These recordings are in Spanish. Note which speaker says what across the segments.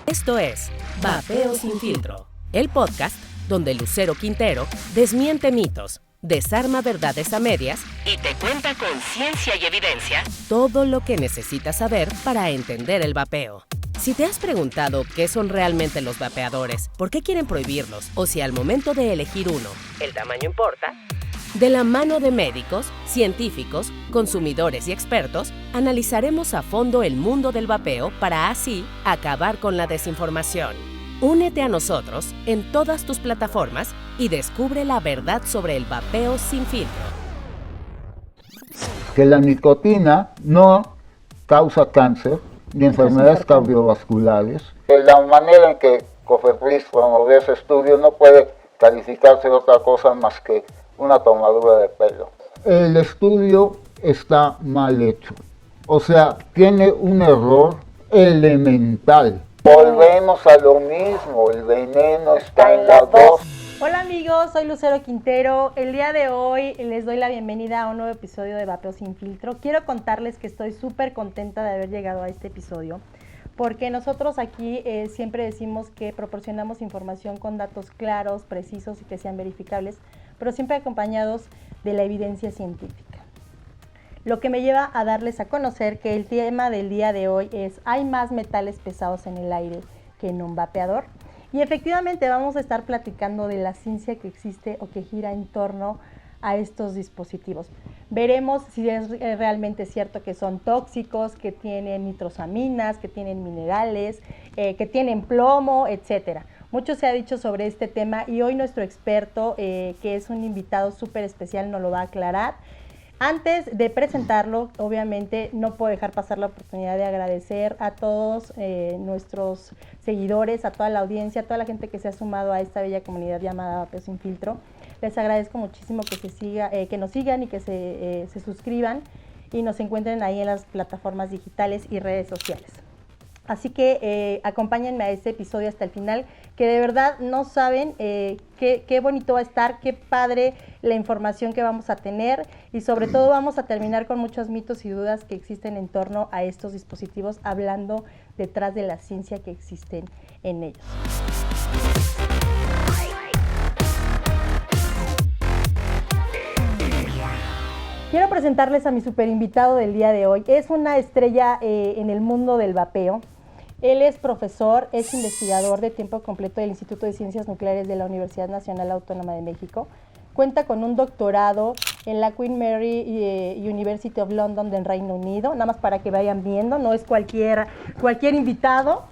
Speaker 1: Esto es Vapeo Sin Filtro, el podcast donde Lucero Quintero desmiente mitos, desarma verdades a medias y te cuenta con ciencia y evidencia todo lo que necesitas saber para entender el vapeo. Si te has preguntado qué son realmente los vapeadores, por qué quieren prohibirlos o si al momento de elegir uno, el tamaño importa, de la mano de médicos, científicos, consumidores y expertos, analizaremos a fondo el mundo del vapeo para así acabar con la desinformación. Únete a nosotros en todas tus plataformas y descubre la verdad sobre el vapeo sin filtro.
Speaker 2: Que la nicotina no causa cáncer ni enfermedades cardiovasculares. La manera en que COFEPRIS promovió ese estudio no puede calificarse de otra cosa más que una tomadura de pelo. El estudio está mal hecho, o sea, tiene un error elemental. Volvemos a lo mismo, el veneno está en la dosis.
Speaker 3: Hola amigos, soy Lucero Quintero. El día de hoy les doy la bienvenida a un nuevo episodio de Vapeo Sin Filtro. Quiero contarles que estoy súper contenta de haber llegado a este episodio, porque nosotros aquí siempre decimos que proporcionamos información con datos claros, precisos y que sean verificables, pero siempre acompañados de la evidencia científica. Lo que me lleva a darles a conocer que el tema del día de hoy es: ¿hay más metales pesados en el aire que en un vapeador? Y efectivamente vamos a estar platicando de la ciencia que existe o que gira en torno a estos dispositivos. Veremos si es realmente cierto que son tóxicos, que tienen nitrosaminas, que tienen minerales, que tienen plomo, etcétera. Mucho se ha dicho sobre este tema y hoy nuestro experto, que es un invitado súper especial, nos lo va a aclarar. Antes de presentarlo, obviamente no puedo dejar pasar la oportunidad de agradecer a todos nuestros seguidores, a toda la audiencia, a toda la gente que se ha sumado a esta bella comunidad llamada Vapeo Sin Filtro. Les agradezco muchísimo que nos sigan y que se suscriban y nos encuentren ahí en las plataformas digitales y redes sociales. Así que acompáñenme a este episodio hasta el final, que de verdad no saben qué bonito va a estar, qué padre la información que vamos a tener, y sobre todo vamos a terminar con muchos mitos y dudas que existen en torno a estos dispositivos, hablando detrás de la ciencia que existen en ellos. Quiero presentarles a mi super invitado del día de hoy. Es una estrella en el mundo del vapeo. Él es profesor, es investigador de tiempo completo del Instituto de Ciencias Nucleares de la Universidad Nacional Autónoma de México. Cuenta con un doctorado en la Queen Mary University of London del Reino Unido, nada más para que vayan viendo, no es cualquier invitado.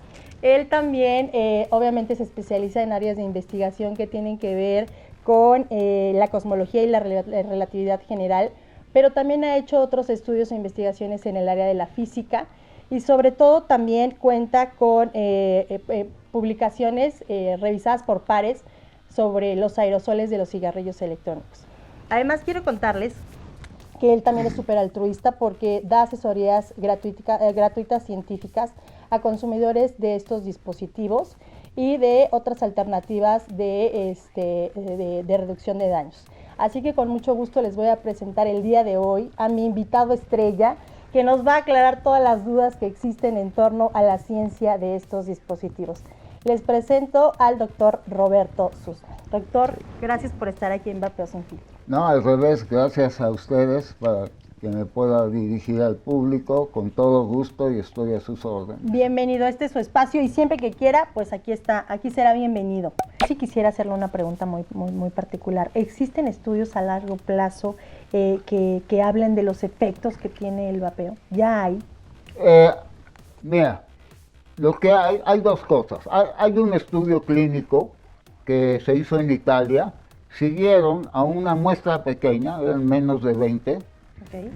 Speaker 3: Él también, obviamente, se especializa en áreas de investigación que tienen que ver con la cosmología y la relatividad general, pero también ha hecho otros estudios e investigaciones en el área de la física, y sobre todo también cuenta con publicaciones revisadas por pares sobre los aerosoles de los cigarrillos electrónicos. Además, quiero contarles que él también es súper altruista porque da asesorías gratuitas científicas a consumidores de estos dispositivos y de otras alternativas de reducción de daños. Así que con mucho gusto les voy a presentar el día de hoy a mi invitado estrella, que nos va a aclarar todas las dudas que existen en torno a la ciencia de estos dispositivos. Les presento al doctor Roberto Sussman. Doctor, gracias por estar aquí en Vapeo Sin Filtro.
Speaker 2: No, al revés, gracias a ustedes para que me pueda dirigir al público con todo gusto y estoy a sus órdenes.
Speaker 3: Bienvenido, este es su espacio y siempre que quiera, pues aquí será bienvenido. Sí quisiera hacerle una pregunta muy particular. ¿Existen estudios a largo plazo que hablen de los efectos que tiene el vapeo? ¿Ya hay?
Speaker 2: Mira, lo que hay dos cosas. Hay un estudio clínico que se hizo en Italia. Siguieron a una muestra pequeña, eran menos de 20,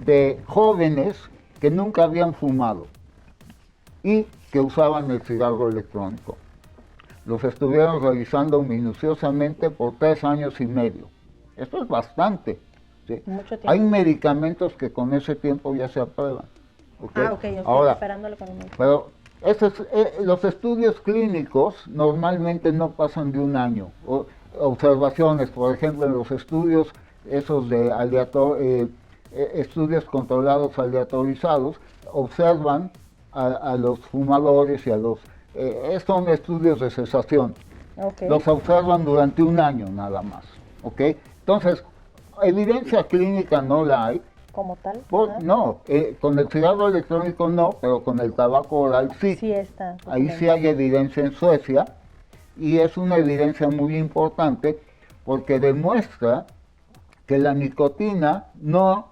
Speaker 2: de jóvenes que nunca habían fumado y que usaban el cigarro electrónico. Los estuvieron revisando minuciosamente por 3 años y medio. Esto es bastante. ¿Sí?
Speaker 3: Mucho tiempo.
Speaker 2: Hay medicamentos que con ese tiempo ya se aprueban. ¿Okay? Ahora,
Speaker 3: esperándolo con un
Speaker 2: pero los estudios clínicos normalmente no pasan de 1 año. Observaciones, por ejemplo, en los estudios esos de estudios controlados aleatorizados, observan a los fumadores y a los son estudios de cesación.
Speaker 3: Okay.
Speaker 2: Los observan durante un año nada más. ¿Ok? Entonces, evidencia clínica no la hay.
Speaker 3: ¿Como tal?
Speaker 2: No, con el cigarro electrónico no, pero con el tabaco oral sí.
Speaker 3: Sí está.
Speaker 2: Ahí sí hay evidencia en Suecia, y es una evidencia muy importante porque demuestra que la nicotina no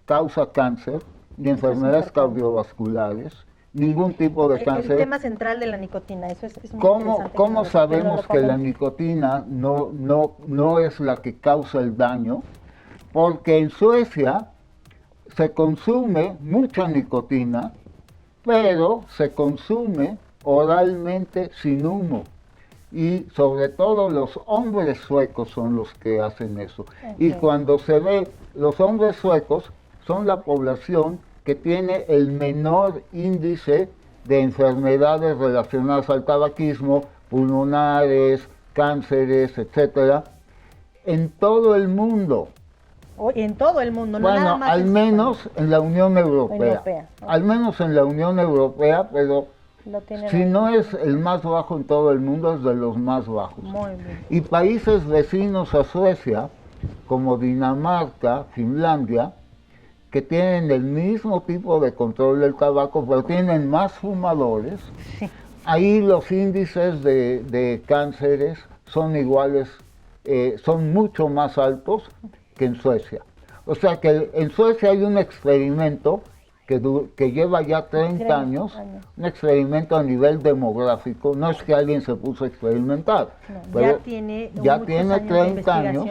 Speaker 2: causa cáncer ni enfermedades cardiovasculares, ningún tipo de cáncer.
Speaker 3: El tema central de la nicotina, eso es muy interesante.
Speaker 2: ¿Cómo sabemos que la nicotina no es la que causa el daño? Porque en Suecia se consume mucha nicotina, pero se consume oralmente sin humo. Y sobre todo los hombres suecos son los que hacen eso. Okay. Y cuando se ve, los hombres suecos son la población que tiene el menor índice de enfermedades relacionadas al tabaquismo, pulmonares, cánceres, etcétera, en todo el mundo.
Speaker 3: En todo el mundo, no
Speaker 2: bueno,
Speaker 3: nada más
Speaker 2: al menos en la Unión Europea.
Speaker 3: Okay.
Speaker 2: Al menos en la Unión Europea, pero si no es el más bajo en todo el mundo, es de los más bajos.
Speaker 3: Muy bien.
Speaker 2: Y países vecinos a Suecia, como Dinamarca, Finlandia, que tienen el mismo tipo de control del tabaco, pero tienen más fumadores, sí. Ahí los índices de cánceres son iguales, son mucho más altos que en Suecia. O sea que en Suecia hay un experimento que lleva ya 30 años, un experimento a nivel demográfico, no es que alguien se puso a experimentar,
Speaker 3: no,
Speaker 2: pero
Speaker 3: ya tiene
Speaker 2: 30 años,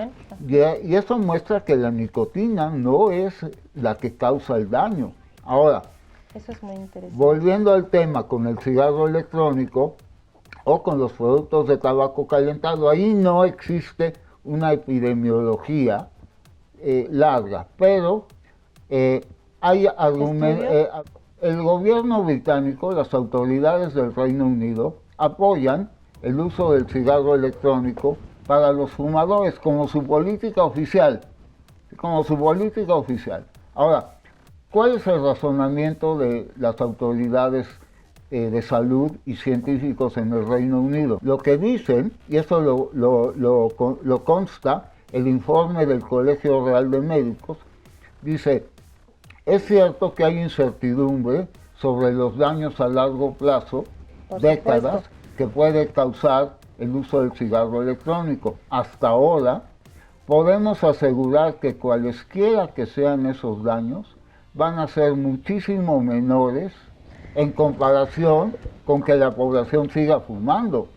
Speaker 2: y eso muestra que la nicotina no es la que causa el daño. Ahora,
Speaker 3: eso es muy interesante.
Speaker 2: Volviendo al tema con el cigarro electrónico o con los productos de tabaco calentado, ahí no existe una epidemiología larga, pero hay el gobierno británico, las autoridades del Reino Unido apoyan el uso del cigarro electrónico para los fumadores como su política oficial, Ahora, ¿cuál es el razonamiento de las autoridades de salud y científicos en el Reino Unido? Lo que dicen, y eso lo consta el informe del Colegio Real de Médicos, dice: es cierto que hay incertidumbre sobre los daños a largo plazo, décadas, que puede causar el uso del cigarro electrónico. Hasta ahora, podemos asegurar que cualesquiera que sean esos daños, van a ser muchísimo menores en comparación con que la población siga fumando.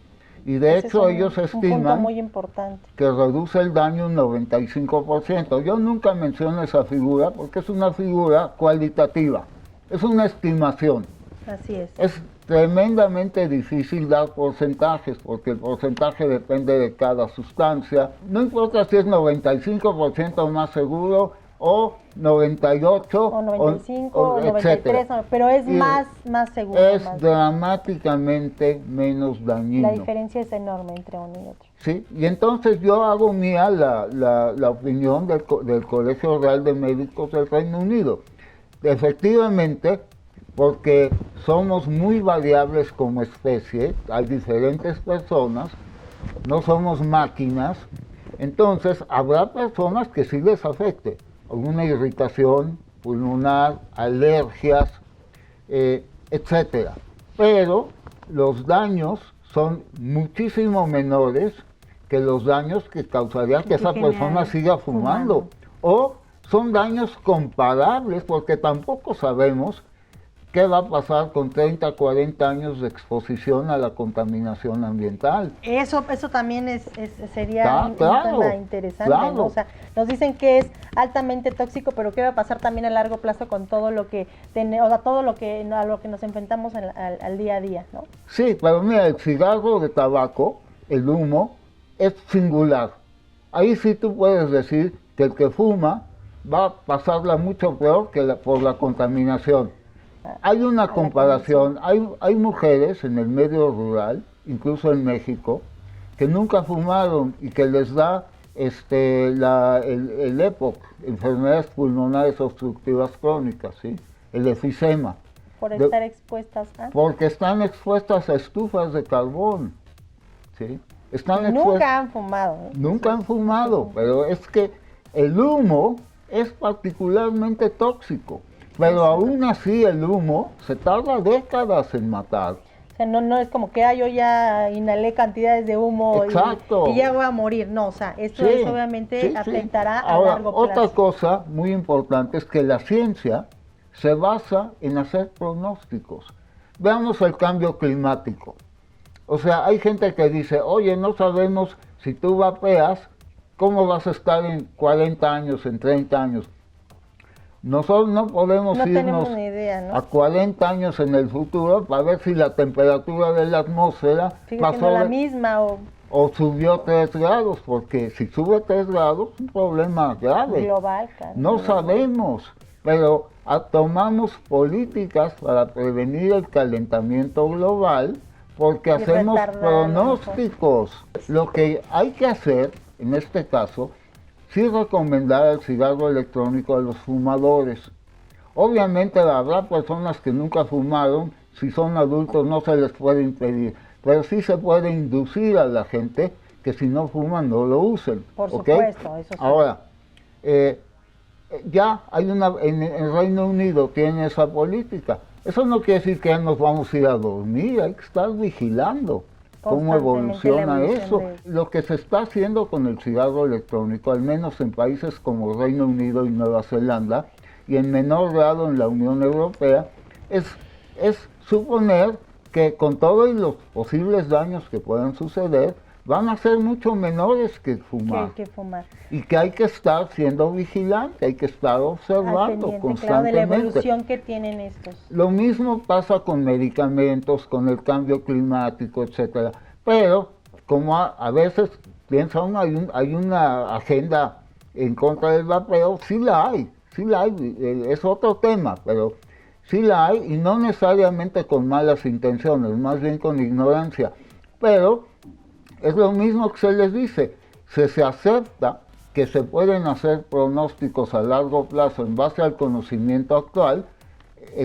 Speaker 2: Y de hecho ellos estiman
Speaker 3: muy importante,
Speaker 2: que reduce el daño un 95%. Yo nunca menciono esa figura porque es una figura cualitativa, es una estimación.
Speaker 3: Así es.
Speaker 2: Es tremendamente difícil dar porcentajes porque el porcentaje depende de cada sustancia. No importa si es 95% más seguro o 98
Speaker 3: o 95 o 93, pero es más seguro.
Speaker 2: Es dramáticamente menos dañino.
Speaker 3: La diferencia es enorme entre uno y otro.
Speaker 2: Sí, y entonces yo hago mía la opinión del Colegio Real de Médicos del Reino Unido. Efectivamente, porque somos muy variables como especie, hay diferentes personas, no somos máquinas, entonces habrá personas que sí les afecte alguna irritación pulmonar, alergias, etcétera. Pero los daños son muchísimo menores que los daños que causaría que esa persona siga fumando. O son daños comparables porque tampoco sabemos qué va a pasar con 30, 40 años de exposición a la contaminación ambiental.
Speaker 3: Eso también sería un tema interesante, ¿no? O sea, nos dicen que es altamente tóxico, pero qué va a pasar también a largo plazo con todo lo que a lo que nos enfrentamos al día a día, ¿no?
Speaker 2: Sí, pero mira, el cigarro de tabaco, el humo, es singular. Ahí sí tú puedes decir que el que fuma va a pasarla mucho peor que por la contaminación. Hay una comparación, hay mujeres en el medio rural, incluso en México, que nunca fumaron y que les da el EPOC, enfermedades pulmonares obstructivas crónicas, ¿sí? El efisema.
Speaker 3: Por estar expuestas a...
Speaker 2: Porque están expuestas a estufas de carbón, ¿sí?
Speaker 3: Nunca han fumado.
Speaker 2: Nunca han fumado, pero es que el humo es particularmente tóxico. Pero aún así el humo se tarda décadas en matar.
Speaker 3: O sea, no es como que yo ya inhalé cantidades de humo y ya voy a morir. No, o sea, esto obviamente afectará a largo plazo.
Speaker 2: Otra cosa muy importante es que la ciencia se basa en hacer pronósticos. Veamos el cambio climático. O sea, hay gente que dice, oye, no sabemos si tú vapeas, ¿cómo vas a estar en 40 años, en 30 años? Nosotros no podemos irnos a 40 años en el futuro para ver si la temperatura de la atmósfera
Speaker 3: pasó la misma
Speaker 2: o subió 3 grados, porque si sube 3 grados es un problema grave.
Speaker 3: Global, claro.
Speaker 2: No sabemos, pero tomamos políticas para prevenir el calentamiento global porque hacemos pronósticos. Lo que hay que hacer, en este caso, sí recomendar el cigarro electrónico a los fumadores. Obviamente habrá personas que nunca fumaron, si son adultos no se les puede impedir, pero sí se puede inducir a la gente que si no fuman no lo usen.
Speaker 3: Por supuesto, eso sí.
Speaker 2: Ahora, ya hay en el Reino Unido tiene esa política. Eso no quiere decir que ya nos vamos a ir a dormir, hay que estar vigilando cómo evoluciona eso. Lo que se está haciendo con el cigarro electrónico, al menos en países como Reino Unido y Nueva Zelanda, y en menor grado en la Unión Europea, es suponer que con todos los posibles daños que puedan suceder, van a ser mucho menores que fumar. Y que hay que estar siendo vigilante, hay que estar observando constantemente.
Speaker 3: Claro, de la evolución que tienen estos.
Speaker 2: Lo mismo pasa con medicamentos, con el cambio climático, etcétera. Pero, como a veces piensa uno, hay una agenda en contra del vapeo, sí la hay, es otro tema, pero sí la hay, y no necesariamente con malas intenciones, más bien con ignorancia. Pero es lo mismo que se les dice, se acepta que se pueden hacer pronósticos a largo plazo en base al conocimiento actual,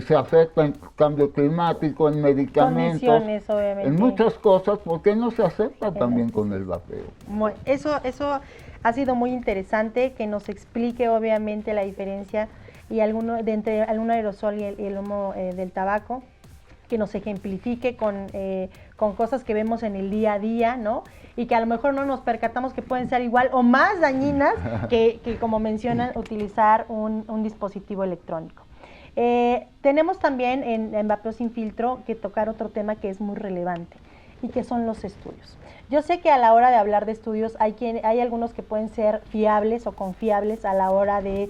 Speaker 2: se afecta en cambio climático, en medicamentos, en muchas cosas, ¿por qué no se acepta también con el vapeo?
Speaker 3: Bueno, eso ha sido muy interesante, que nos explique obviamente la diferencia entre algún aerosol y el humo del tabaco, que nos ejemplifique con cosas que vemos en el día a día, ¿no? Y que a lo mejor no nos percatamos que pueden ser igual o más dañinas que como mencionan, utilizar un dispositivo electrónico. Tenemos también en Vapeo Sin Filtro que tocar otro tema que es muy relevante y que son los estudios. Yo sé que a la hora de hablar de estudios hay algunos que pueden ser fiables o confiables a la hora de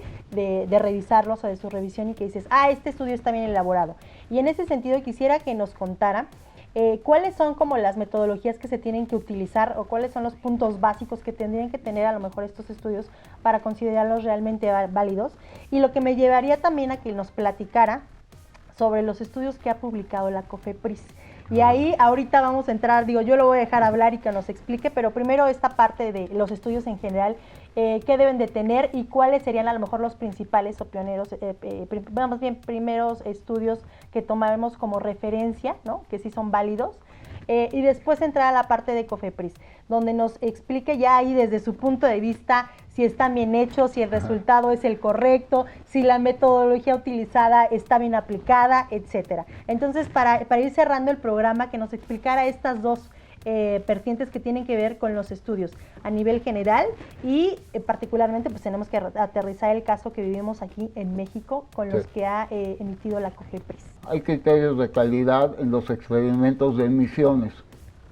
Speaker 3: revisarlos o de su revisión y que dices, este estudio está bien elaborado. Y en ese sentido quisiera que nos contara cuáles son como las metodologías que se tienen que utilizar o cuáles son los puntos básicos que tendrían que tener a lo mejor estos estudios para considerarlos realmente válidos. Y lo que me llevaría también a que nos platicara sobre los estudios que ha publicado la COFEPRIS. Y ahí ahorita vamos a entrar, yo lo voy a dejar hablar y que nos explique, pero primero esta parte de los estudios en general, qué deben de tener y cuáles serían a lo mejor los principales o pioneros, más bien primeros estudios que tomamos como referencia, ¿no? Que sí son válidos. Y después entrar a la parte de COFEPRIS, donde nos explique ya ahí desde su punto de vista si están bien hechos, si el resultado es el correcto, si la metodología utilizada está bien aplicada, etcétera. Entonces, para ir cerrando el programa, que nos explicara estas dos vertientes que tienen que ver con los estudios a nivel general y particularmente pues tenemos que aterrizar el caso que vivimos aquí en México con los que ha emitido la COFEPRIS.
Speaker 2: Hay criterios de calidad en los experimentos de emisiones,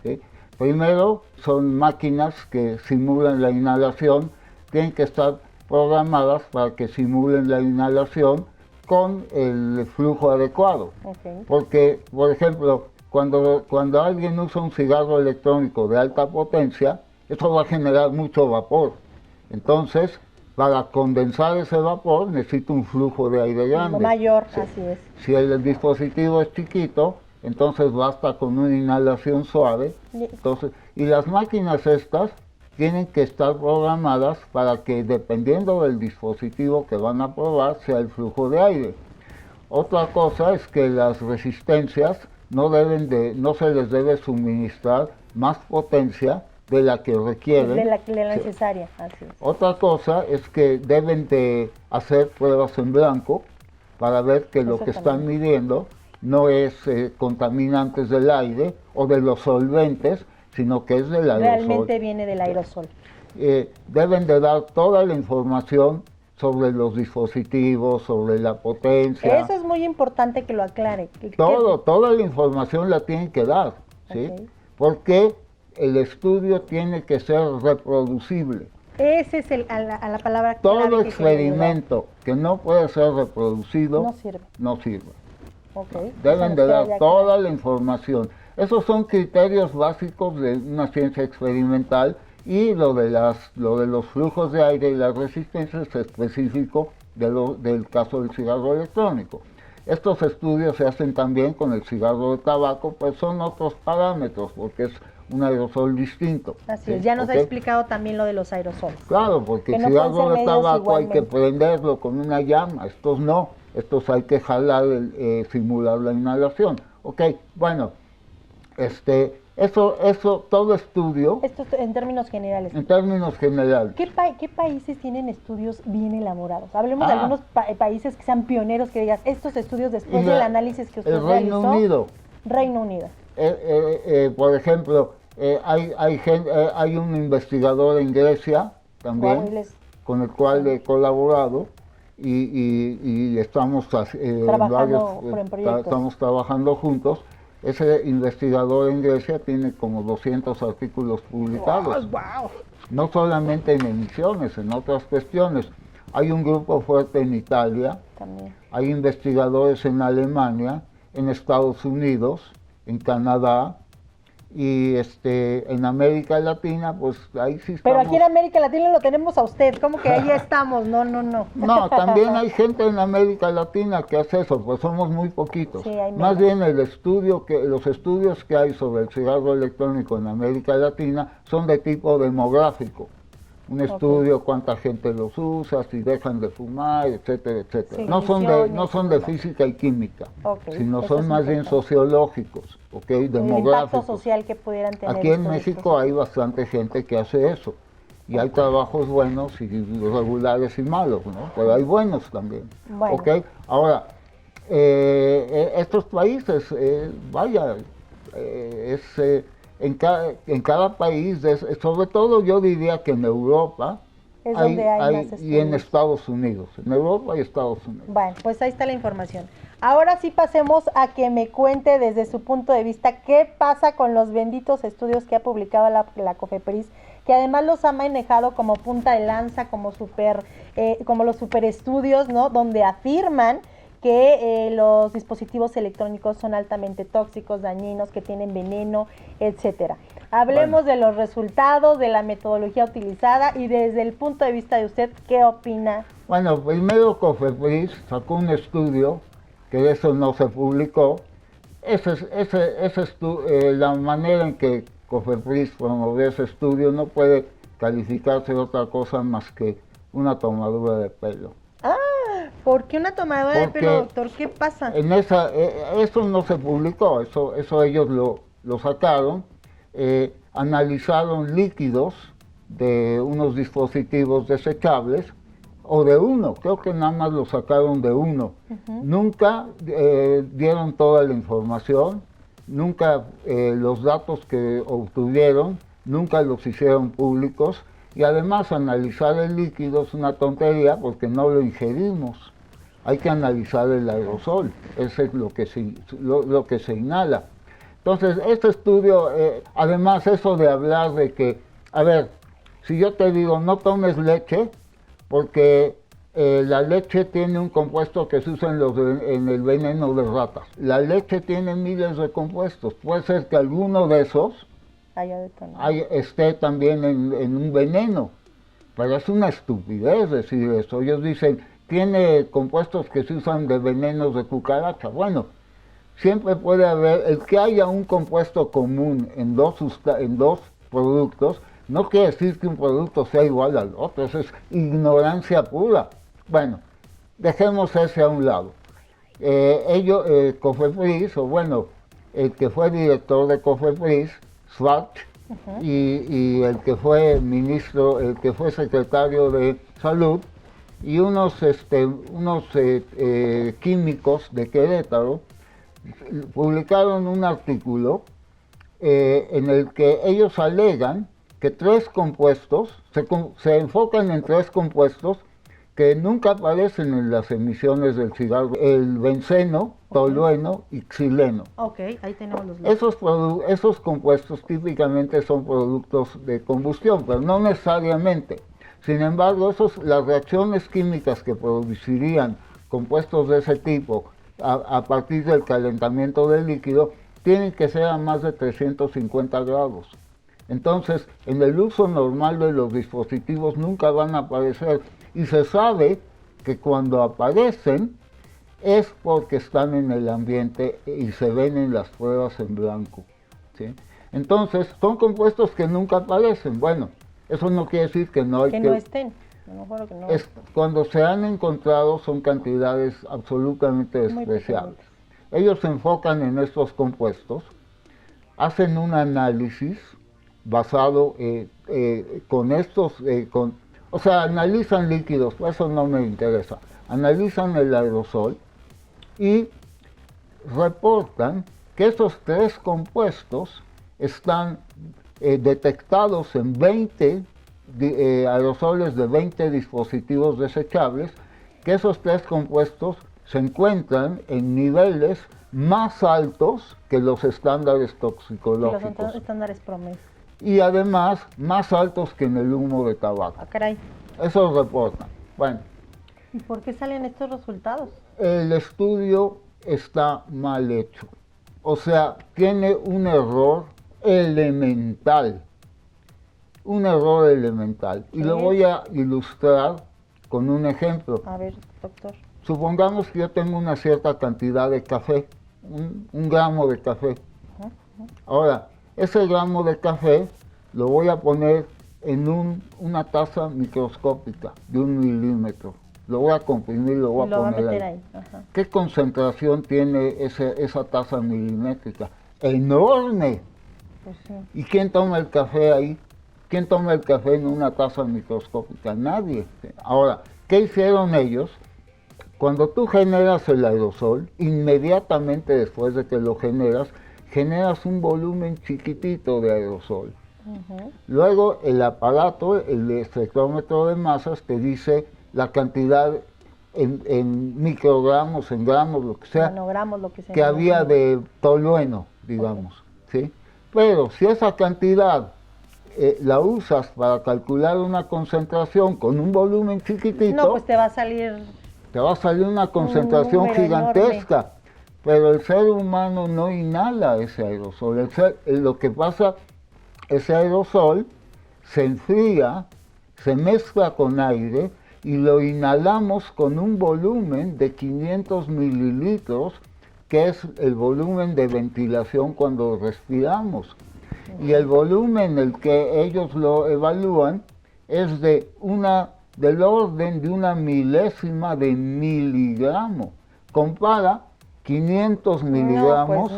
Speaker 2: ¿sí? Primero, son máquinas que simulan la inhalación, tienen que estar programadas para que simulen la inhalación con el flujo adecuado. Okay. Porque, por ejemplo, cuando alguien usa un cigarro electrónico de alta potencia, eso va a generar mucho vapor. Entonces, para condensar ese vapor necesita un flujo de aire grande.
Speaker 3: Mayor, así es.
Speaker 2: Si el dispositivo es chiquito, entonces basta con una inhalación suave. Entonces, y las máquinas estas tienen que estar programadas para que, dependiendo del dispositivo que van a probar, sea el flujo de aire. Otra cosa es que las resistencias no se les debe suministrar más potencia de la que requieren.
Speaker 3: De la necesaria, así es.
Speaker 2: Otra cosa es que deben de hacer pruebas en blanco para ver que lo que están midiendo no es contaminantes del aire o de los solventes, sino que es del aerosol.
Speaker 3: Realmente viene del aerosol.
Speaker 2: Deben de dar toda la información sobre los dispositivos, sobre la potencia.
Speaker 3: Eso es muy importante que lo aclare.
Speaker 2: Toda la información la tienen que dar, ¿sí?
Speaker 3: Okay.
Speaker 2: Porque el estudio tiene que ser reproducible.
Speaker 3: Ese es a la palabra clave.
Speaker 2: Todo experimento que no puede ser reproducido no sirve.
Speaker 3: Okay.
Speaker 2: Deben de dar toda la información. Esos son criterios básicos de una ciencia experimental, y lo de los flujos de aire y las resistencias es específico del caso del cigarro electrónico. Estos estudios se hacen también con el cigarro de tabaco, pues son otros parámetros, porque es un aerosol distinto.
Speaker 3: Así es, ya nos ha explicado también lo de los aerosoles.
Speaker 2: Claro, porque el cigarro de tabaco hay que prenderlo con una llama, estos no, estos hay que jalar, simular la inhalación. Ok, bueno, eso, todo estudio...
Speaker 3: Esto en términos generales.
Speaker 2: En términos generales.
Speaker 3: ¿Qué países tienen estudios bien elaborados? Hablemos de algunos países que sean pioneros, que digas, estos estudios después del análisis que usted realizó.
Speaker 2: Reino Unido.
Speaker 3: Reino Unido.
Speaker 2: Por ejemplo, hay un investigador en Grecia también, con el cual he colaborado, y estamos trabajando juntos. Ese investigador en Grecia tiene como 200 artículos publicados.
Speaker 3: Wow.
Speaker 2: No solamente en emisiones, en otras cuestiones. Hay un grupo fuerte en Italia,
Speaker 3: también.
Speaker 2: Hay investigadores en Alemania, en Estados Unidos, en Canadá, y en América Latina, pues ahí sí estamos.
Speaker 3: Pero aquí en América Latina lo tenemos a usted, ¿cómo que ahí estamos? No.
Speaker 2: No, también hay gente en América Latina que hace eso, pues somos muy poquitos.
Speaker 3: Sí, hay
Speaker 2: más bien los estudios que hay sobre el cigarro electrónico en América Latina son de tipo demográfico. Un estudio, cuánta gente los usa, si dejan de fumar, etcétera, etcétera.
Speaker 3: Sí,
Speaker 2: no son de física y química, sino son más bien sociológicos, demográficos.
Speaker 3: El impacto social que pudieran tener.
Speaker 2: Aquí en México hay bastante gente que hace eso, y hay trabajos buenos y regulares y malos, ¿no? Pero hay buenos también.
Speaker 3: Bueno.
Speaker 2: Ahora, estos países, en cada país, sobre todo yo diría que en Europa,
Speaker 3: es donde hay más estudios.
Speaker 2: Y en Estados Unidos, en Europa y Estados Unidos.
Speaker 3: Bueno, pues ahí está la información. Ahora sí pasemos a que me cuente desde su punto de vista qué pasa con los benditos estudios que ha publicado la COFEPRIS, que además los ha manejado como punta de lanza, como los superestudios, ¿no? Donde afirman que los dispositivos electrónicos son altamente tóxicos, dañinos, que tienen veneno, etcétera. Hablemos de los resultados, de la metodología utilizada y desde el punto de vista de usted, ¿qué opina?
Speaker 2: Bueno, primero COFEPRIS sacó un estudio, que de eso no se publicó. La manera en que COFEPRIS promovió ese estudio no puede calificarse de otra cosa más que una tomadura de pelo.
Speaker 3: ¿Por qué una tomadura de pelo, doctor? ¿Qué pasa?
Speaker 2: Eso no se publicó, eso ellos lo sacaron, analizaron líquidos de unos dispositivos desechables, o de uno, creo que nada más lo sacaron de uno. Nunca dieron toda la información, nunca los datos que obtuvieron, nunca los hicieron públicos. Y además analizar el líquido es una tontería porque no lo ingerimos. Hay que analizar el aerosol, eso es lo que se inhala. Entonces, este estudio, además eso de hablar de que, a ver, si yo te digo no tomes leche, porque la leche tiene un compuesto que se usa en el veneno de ratas. La leche tiene miles de compuestos, puede ser que alguno de esos esté también en un veneno, pero es una estupidez decir eso. Ellos dicen, tiene compuestos que se usan de venenos de cucaracha. Bueno, siempre puede haber, el que haya un compuesto común en dos productos, no quiere decir que un producto sea igual al otro, eso es ignorancia pura. Bueno, dejemos ese a un lado. Cofepris, o bueno, el que fue director de Cofepris, Schwartz, y el que fue ministro, el que fue secretario de Salud, y unos químicos de Querétaro publicaron un artículo en el que ellos alegan que tres compuestos, se enfocan en tres compuestos que nunca aparecen en las emisiones del cigarro: el benceno, tolueno y xileno.
Speaker 3: Ok, ahí tenemos los dos.
Speaker 2: Esos compuestos típicamente son productos de combustión, pero no necesariamente. Sin embargo, las reacciones químicas que producirían compuestos de ese tipo a partir del calentamiento del líquido tienen que ser a más de 350 grados. Entonces, en el uso normal de los dispositivos nunca van a aparecer, y se sabe que cuando aparecen es porque están en el ambiente y se ven en las pruebas en blanco, ¿sí? Entonces, son compuestos que nunca aparecen. Bueno, eso no quiere decir que no hay
Speaker 3: que no estén. No, que no.
Speaker 2: Cuando se han encontrado son cantidades absolutamente despreciables. Ellos se enfocan en estos compuestos, hacen un análisis basado con estos, o sea, analizan líquidos, eso no me interesa, analizan el aerosol y reportan que esos tres compuestos están detectados en 20 aerosoles de 20 dispositivos desechables, que esos tres compuestos se encuentran en niveles más altos que los estándares toxicológicos.
Speaker 3: Los estándares promedio.
Speaker 2: Y además más altos que en el humo de tabaco.
Speaker 3: Ah, caray.
Speaker 2: Eso reportan. Bueno.
Speaker 3: ¿Y por qué salen estos resultados?
Speaker 2: El estudio está mal hecho. O sea, tiene un error elemental. Un error elemental. Y lo voy a ilustrar con un ejemplo.
Speaker 3: A ver, doctor.
Speaker 2: Supongamos que yo tengo una cierta cantidad de café, un gramo de café. Ahora, ese gramo de café lo voy a poner en una taza microscópica de 1 milímetro. Lo voy a comprimir y lo voy a poner ahí. Ajá. ¿Qué concentración tiene esa taza milimétrica? ¡Enorme!
Speaker 3: Pues sí.
Speaker 2: ¿Y quién toma el café ahí? ¿Quién toma el café en una taza microscópica? Nadie. Ahora, ¿qué hicieron ellos? Cuando tú generas el aerosol, inmediatamente después de que lo generas un volumen chiquitito de aerosol. Luego el aparato, el espectrómetro de masas, te dice la cantidad en microgramos, en gramos, lo que sea,
Speaker 3: nanogramos, lo que sea,
Speaker 2: que había de tolueno, digamos. ¿Sí? Pero si esa cantidad la usas para calcular una concentración con un volumen chiquitito,
Speaker 3: no, pues te va a salir
Speaker 2: una concentración gigantesca. Enorme. Pero el ser humano no inhala ese aerosol. Lo que pasa, ese aerosol se enfría, se mezcla con aire y lo inhalamos con un volumen de 500 mililitros, que es el volumen de ventilación cuando respiramos. Y el volumen en el que ellos lo evalúan es del orden de 1 milésima de miligramo. Compara 500 miligramos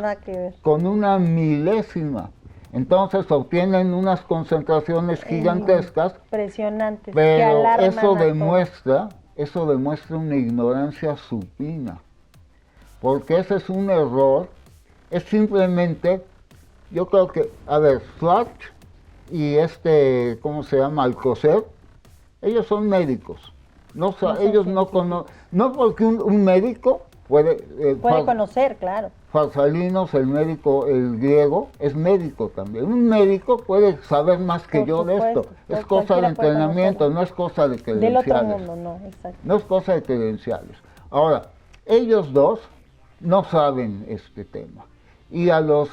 Speaker 2: con 1 milésima. Entonces obtienen unas concentraciones gigantescas.
Speaker 3: Impresionantes.
Speaker 2: Pero eso demuestra una ignorancia supina. Porque ese es un error. Es simplemente, yo creo que, a ver, Schwartz y ¿cómo se llama? Alcocer, ellos son médicos. Ellos no conocen, no porque un médico puede
Speaker 3: conocer, claro.
Speaker 2: Farsalinos, el médico, el griego, es médico también. Un médico puede saber más que yo de esto. Es cosa de entrenamiento, no es cosa de credenciales.
Speaker 3: Del otro mundo, no, exacto.
Speaker 2: No es cosa de credenciales. Ahora, ellos dos no saben este tema. Y a los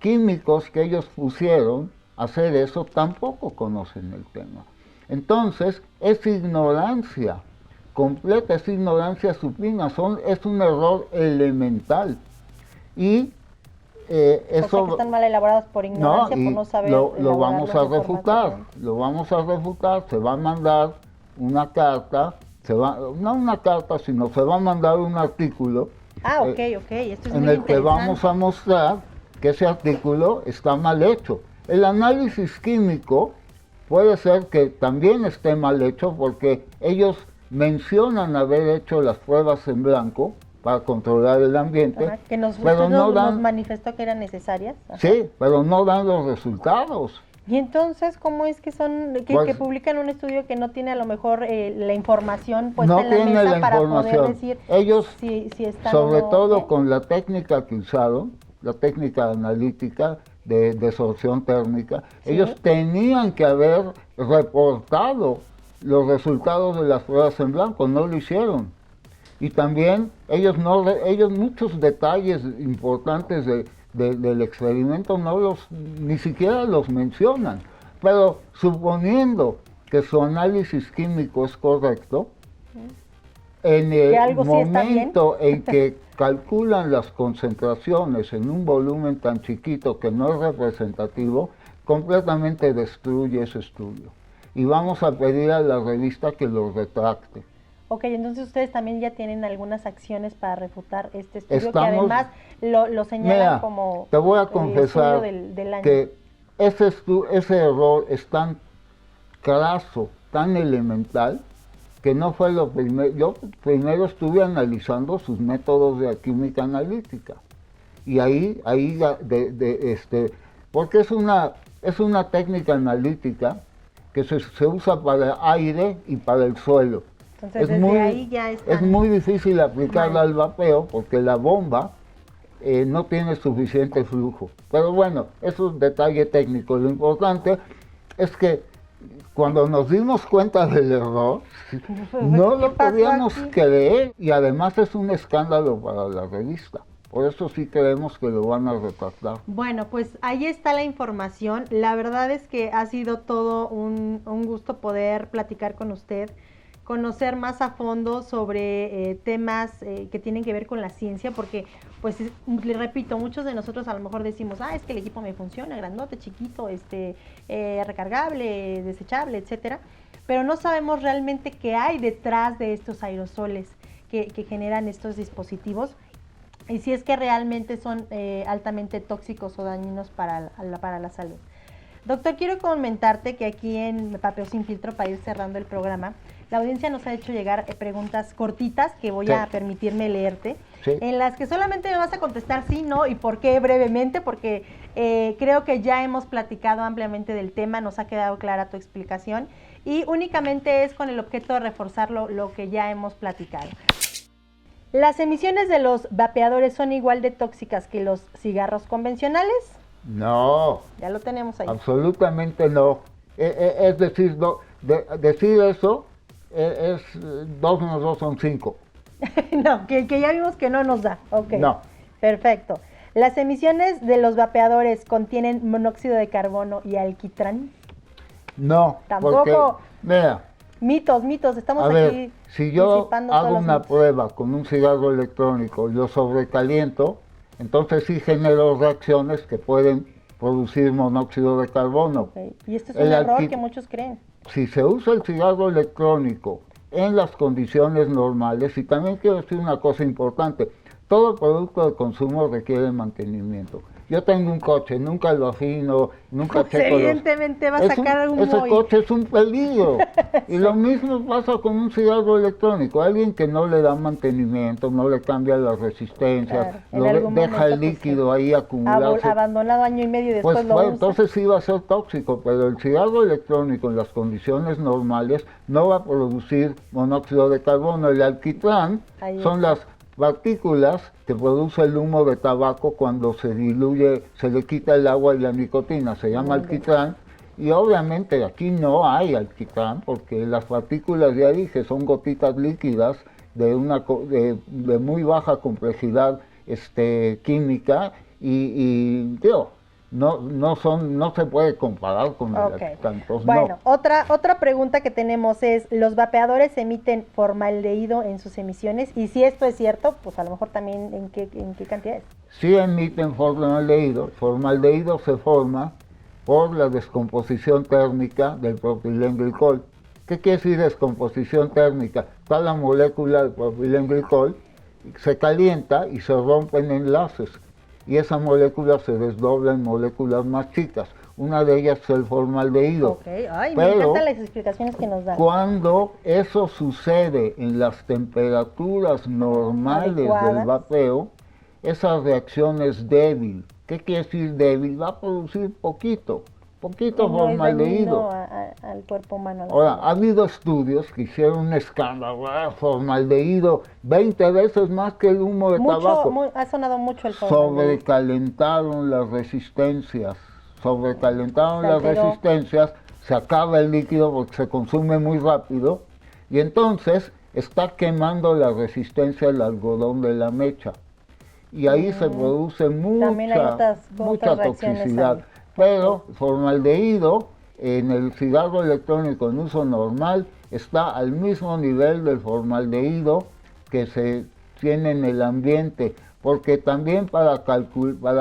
Speaker 2: químicos que ellos pusieron a hacer eso tampoco conocen el tema. Entonces, es ignorancia completa, es ignorancia supina, es un error elemental. Y eso...
Speaker 3: O sea, que están mal elaborados por ignorancia, por no saber
Speaker 2: lo vamos a refutar, se va a mandar una carta, no una carta, sino se va a mandar un artículo
Speaker 3: Ah, ok. Esto es
Speaker 2: en
Speaker 3: muy
Speaker 2: el que vamos
Speaker 3: interesante.
Speaker 2: a mostrar que ese artículo está mal hecho. El análisis químico puede ser que también esté mal hecho porque ellos mencionan haber hecho las pruebas en blanco para controlar el ambiente,
Speaker 3: Ajá, que
Speaker 2: pero
Speaker 3: usted
Speaker 2: no
Speaker 3: nos
Speaker 2: dan,
Speaker 3: manifestó que eran necesarias. Ajá.
Speaker 2: sí, pero no dan los resultados.
Speaker 3: Y entonces, ¿cómo es que que
Speaker 2: Pues,
Speaker 3: publican un estudio que no tiene a lo mejor la información puesta
Speaker 2: no
Speaker 3: en la
Speaker 2: tiene
Speaker 3: mesa
Speaker 2: la
Speaker 3: para poder
Speaker 2: información.
Speaker 3: decir
Speaker 2: Ellos,
Speaker 3: si están
Speaker 2: sobre
Speaker 3: o no
Speaker 2: todo
Speaker 3: bien?
Speaker 2: con la técnica que usaron, la técnica analítica de desorción térmica,
Speaker 3: Sí.
Speaker 2: ellos tenían que haber reportado los resultados de las pruebas en blanco, no lo hicieron. Y también ellos muchos detalles importantes del experimento ni siquiera los mencionan. Pero suponiendo que su análisis químico es correcto, en
Speaker 3: Que
Speaker 2: el
Speaker 3: algo sí está bien.
Speaker 2: momento en que calculan las concentraciones en un volumen tan chiquito que no es representativo, completamente destruye ese estudio. Y vamos a pedir a la revista que lo retracte.
Speaker 3: Ok, entonces ustedes también ya tienen algunas acciones para refutar este estudio que
Speaker 2: Estamos-
Speaker 3: además lo señalan
Speaker 2: Mira,
Speaker 3: como
Speaker 2: te voy a
Speaker 3: el estudio
Speaker 2: confesar
Speaker 3: del año.
Speaker 2: que ese error es tan craso, tan elemental, que no fue lo primero. Yo primero estuve analizando sus métodos de química analítica. Y porque es una técnica analítica que se usa para el aire y para el suelo.
Speaker 3: Entonces, desde ahí ya están
Speaker 2: es muy difícil aplicarla
Speaker 3: mal.
Speaker 2: al vapeo porque la bomba no tiene suficiente flujo. Pero bueno, eso es un detalle técnico. Lo importante es que cuando nos dimos cuenta del error, no
Speaker 3: ¿Qué
Speaker 2: lo
Speaker 3: pasó
Speaker 2: podíamos
Speaker 3: aquí?
Speaker 2: creer y además es un escándalo para la revista. Por eso sí creemos que lo van a retractar.
Speaker 3: Bueno, pues ahí está la información. La verdad es que ha sido todo un gusto poder platicar con usted, conocer más a fondo sobre temas que tienen que ver con la ciencia, porque, pues, le repito, muchos de nosotros a lo mejor decimos, es que el equipo me funciona, grandote, chiquito, recargable, desechable, etcétera, pero no sabemos realmente qué hay detrás de estos aerosoles que generan estos dispositivos y si es que realmente son altamente tóxicos o dañinos para la salud. Doctor, quiero comentarte que aquí en Vapeo Sin Filtro, para ir cerrando el programa, la audiencia nos ha hecho llegar preguntas cortitas que voy a permitirme leerte, en las que solamente me vas a contestar sí, no y por qué brevemente, porque creo que ya hemos platicado ampliamente del tema, nos ha quedado clara tu explicación y únicamente es con el objeto de reforzar lo que ya hemos platicado. ¿Las emisiones de los vapeadores son igual de tóxicas que los cigarros convencionales?
Speaker 2: No,
Speaker 3: Ya lo tenemos ahí.
Speaker 2: absolutamente no. Es decir, decir eso es 2 más 2 son 5.
Speaker 3: No, que ya vimos que no nos da. Ok.
Speaker 2: No.
Speaker 3: Perfecto. ¿Las emisiones de los vapeadores contienen monóxido de carbono y alquitrán?
Speaker 2: No,
Speaker 3: Tampoco.
Speaker 2: porque, mira,
Speaker 3: Mitos, estamos
Speaker 2: a
Speaker 3: aquí
Speaker 2: ver, si yo
Speaker 3: disipando todos
Speaker 2: hago
Speaker 3: los
Speaker 2: una
Speaker 3: mitos.
Speaker 2: prueba con un cigarro electrónico y lo sobrecaliento, entonces sí genero reacciones que pueden producir monóxido de carbono.
Speaker 3: Ok. Y esto es
Speaker 2: El
Speaker 3: un error
Speaker 2: alqui-
Speaker 3: que muchos creen.
Speaker 2: Si se usa el cigarro electrónico en las condiciones normales, y también quiero decir una cosa importante, todo producto de consumo requiere mantenimiento. Yo tengo un coche, nunca lo afino, nunca
Speaker 3: Pues
Speaker 2: checo
Speaker 3: evidentemente va a sacar un
Speaker 2: ese
Speaker 3: muy-
Speaker 2: coche es un peligro. Y lo mismo pasa con un cigarro electrónico. Alguien que no le da mantenimiento, no le cambia las resistencias,
Speaker 3: Claro, en algún
Speaker 2: deja el
Speaker 3: momento, pues,
Speaker 2: líquido ahí acumularse.
Speaker 3: Abandonado año y medio y después
Speaker 2: Pues
Speaker 3: lo
Speaker 2: bueno,
Speaker 3: usa.
Speaker 2: entonces sí va a ser tóxico, pero el cigarro electrónico en las condiciones normales no va a producir monóxido de carbono. El alquitrán
Speaker 3: Ahí
Speaker 2: son las partículas que produce el humo de tabaco cuando se diluye, se le quita el agua y la nicotina, se llama alquitrán. Y obviamente aquí no hay alquitrán porque las partículas, ya dije, son gotitas líquidas de muy baja complejidad química y digo, no se puede comparar con el alquitrán. Entonces,
Speaker 3: Bueno,
Speaker 2: no.
Speaker 3: otra pregunta que tenemos es, ¿los vapeadores emiten formaldehído en sus emisiones? Y si esto es cierto, pues a lo mejor también en qué cantidades.
Speaker 2: Sí emiten formaldehído. Formaldehído se forma por la descomposición térmica del propilenglicol. ¿Qué quiere decir descomposición térmica? Está la molécula del propilenglicol se calienta y se rompen enlaces y esa molécula se desdobla en moléculas más chicas. Una de ellas es el formaldehído.
Speaker 3: Ok, ay, me
Speaker 2: Pero
Speaker 3: encantan las explicaciones que nos dan.
Speaker 2: cuando eso sucede en las temperaturas normales
Speaker 3: Adecuadas.
Speaker 2: del vapeo, esa reacción es débil. ¿Qué quiere decir débil? Va a producir poquito
Speaker 3: No es
Speaker 2: formaldehído.
Speaker 3: dañino al cuerpo humano. a la
Speaker 2: Ahora,
Speaker 3: salud.
Speaker 2: ha habido estudios que hicieron un escándalo, formaldehído 20 veces más que el humo de tabaco.
Speaker 3: Ha sonado mucho el formaldehído.
Speaker 2: Sobrecalentaron las resistencias,
Speaker 3: Se alteró.
Speaker 2: se acaba el líquido porque se consume muy rápido y entonces está quemando la resistencia del algodón de la mecha. Y ahí se produce
Speaker 3: También hay
Speaker 2: mucha
Speaker 3: otras reacciones
Speaker 2: toxicidad.
Speaker 3: ahí.
Speaker 2: Pero formaldehído en el cigarro electrónico en uso normal está al mismo nivel del formaldehído que se tiene en el ambiente, porque también para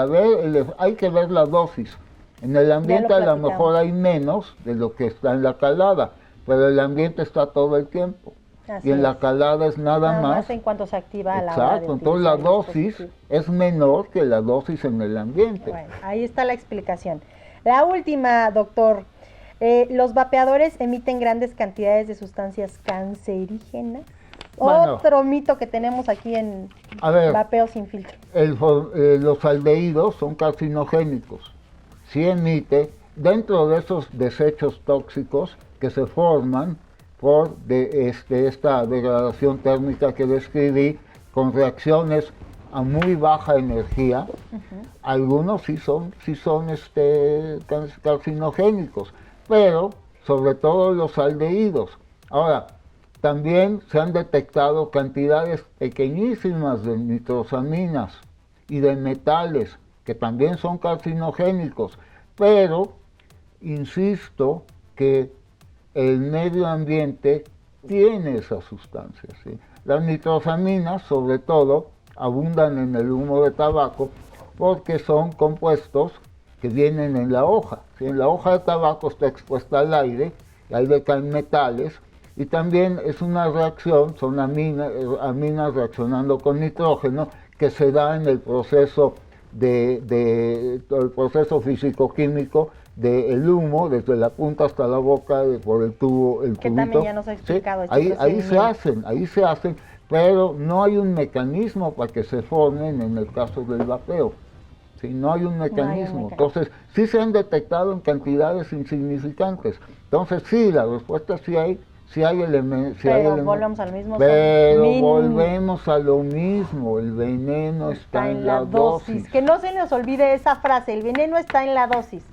Speaker 2: ver, hay que ver la dosis. En el ambiente a lo
Speaker 3: platicamos.
Speaker 2: mejor hay menos de lo que está en la calada, pero el ambiente está todo el tiempo.
Speaker 3: Así
Speaker 2: Y en la
Speaker 3: es.
Speaker 2: calada es nada más.
Speaker 3: En cuanto se activa a la hora de
Speaker 2: Exacto, entonces la
Speaker 3: utilizar el
Speaker 2: dosis
Speaker 3: dispositivo.
Speaker 2: es menor que la dosis en el ambiente.
Speaker 3: Bueno, ahí está la explicación. La última, doctor. Los vapeadores emiten grandes cantidades de sustancias cancerígenas.
Speaker 2: Bueno.
Speaker 3: Otro mito que tenemos aquí en
Speaker 2: A ver,
Speaker 3: Vapeo sin filtro.
Speaker 2: los aldehídos son carcinogénicos. Sí emite, dentro de esos desechos tóxicos que se forman por esta degradación térmica que describí, con reacciones a muy baja energía, algunos sí son carcinogénicos, pero sobre todo los aldehídos. Ahora, también se han detectado cantidades pequeñísimas de nitrosaminas y de metales que también son carcinogénicos, pero insisto que el medio ambiente tiene esas sustancias, ¿sí? Las nitrosaminas, sobre todo, abundan en el humo de tabaco porque son compuestos que vienen en la hoja, ¿sí? En la hoja de tabaco está expuesta al aire, y ahí le caen metales, y también es una reacción, son aminas reaccionando con nitrógeno, que se da en el proceso el proceso físico-químico del humo, desde la punta hasta la boca, por el tubo, el
Speaker 3: Que
Speaker 2: tubito.
Speaker 3: también ya nos ha explicado este
Speaker 2: Ahí se
Speaker 3: procedimiento.
Speaker 2: hacen, pero no hay un mecanismo para que se formen en el caso del vapeo. ¿Sí? No hay un mecanismo. Entonces, sí se han detectado en cantidades insignificantes. Entonces, sí, la respuesta sí hay elementos.
Speaker 3: Pero volvemos al mismo.
Speaker 2: Pero volvemos a lo mismo, el veneno está en la dosis.
Speaker 3: Que no se nos olvide esa frase, el veneno está en la dosis.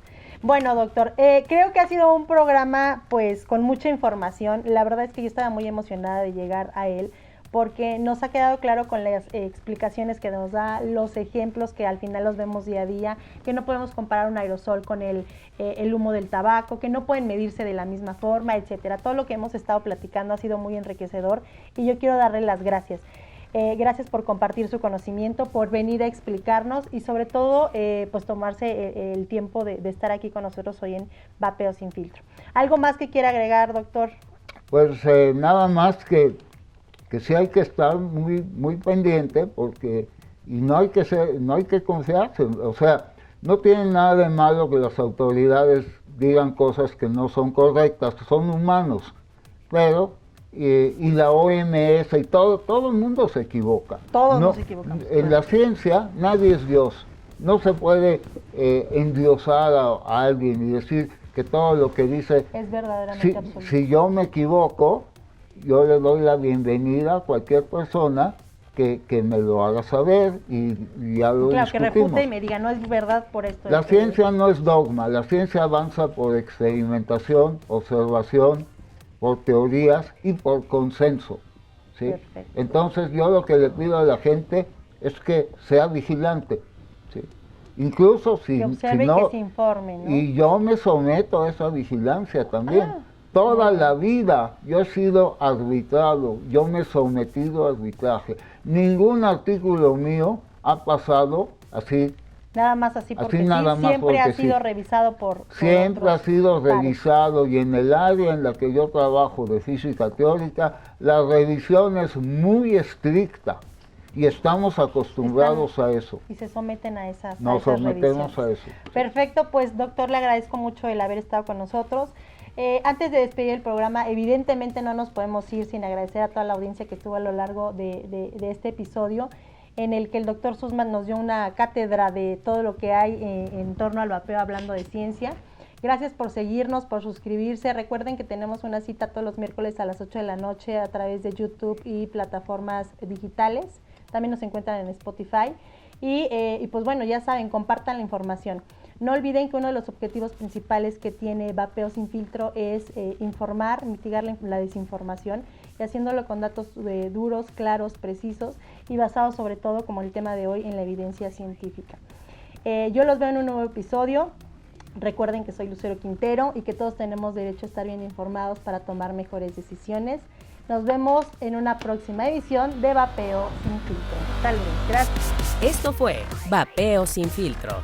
Speaker 3: Bueno, doctor, creo que ha sido un programa pues con mucha información. La verdad es que yo estaba muy emocionada de llegar a él porque nos ha quedado claro con las explicaciones que nos da, los ejemplos que al final los vemos día a día, que no podemos comparar un aerosol con el humo del tabaco, que no pueden medirse de la misma forma, etcétera. Todo lo que hemos estado platicando ha sido muy enriquecedor y yo quiero darle las gracias. Gracias por compartir su conocimiento, por venir a explicarnos y sobre todo pues tomarse el tiempo de estar aquí con nosotros hoy en Vapeo sin filtro. ¿Algo más que quiera agregar, doctor?
Speaker 2: Pues nada más que sí hay que estar muy, muy pendiente y no hay que confiarse. O sea, no tiene nada de malo que las autoridades digan cosas que no son correctas, son humanos, pero y la OMS y todo el mundo se equivoca.
Speaker 3: Todos nos equivocamos.
Speaker 2: En la ciencia nadie es Dios. No se puede endiosar a alguien y decir que todo lo que dice
Speaker 3: es verdaderamente absoluto.
Speaker 2: Si yo me equivoco, yo le doy la bienvenida a cualquier persona que me lo haga saber y ya lo discutimos.
Speaker 3: Que refute y me diga, no es verdad por esto.
Speaker 2: La ciencia no es dogma, la ciencia avanza por experimentación, observación, por teorías y por consenso, ¿sí? Entonces yo lo que le pido a la gente es que sea vigilante, ¿sí? Incluso si
Speaker 3: no, que se informe, ¿no?
Speaker 2: Y yo me someto a esa vigilancia también. Toda la vida yo he sido arbitrado, yo me he sometido a arbitraje. Ningún artículo mío ha pasado así.
Speaker 3: Nada más así porque
Speaker 2: siempre
Speaker 3: ha sido revisado por
Speaker 2: siempre ha sido revisado y en el área en la que yo trabajo de física teórica, la revisión es muy estricta y estamos acostumbrados a eso.
Speaker 3: Y se someten a esas
Speaker 2: Nos sometemos
Speaker 3: revisiones.
Speaker 2: a eso.
Speaker 3: Perfecto, pues doctor, le agradezco mucho el haber estado con nosotros. Antes de despedir el programa, evidentemente no nos podemos ir sin agradecer a toda la audiencia que estuvo a lo largo de este episodio, en el que el doctor Sussman nos dio una cátedra de todo lo que hay en torno al vapeo, hablando de ciencia. Gracias por seguirnos, por suscribirse. Recuerden que tenemos una cita todos los miércoles a las 8 de la noche a través de YouTube y plataformas digitales. También nos encuentran en Spotify. Y pues bueno, ya saben, compartan la información. No olviden que uno de los objetivos principales que tiene Vapeo Sin Filtro es informar, mitigar la desinformación, y haciéndolo con datos duros, claros, precisos y basados sobre todo, como el tema de hoy, en la evidencia científica. Yo los veo en un nuevo episodio. Recuerden que soy Lucero Quintero y que todos tenemos derecho a estar bien informados para tomar mejores decisiones. Nos vemos en una próxima edición de Vapeo Sin Filtro. Tal vez. Gracias.
Speaker 1: Esto fue Vapeo Sin Filtro,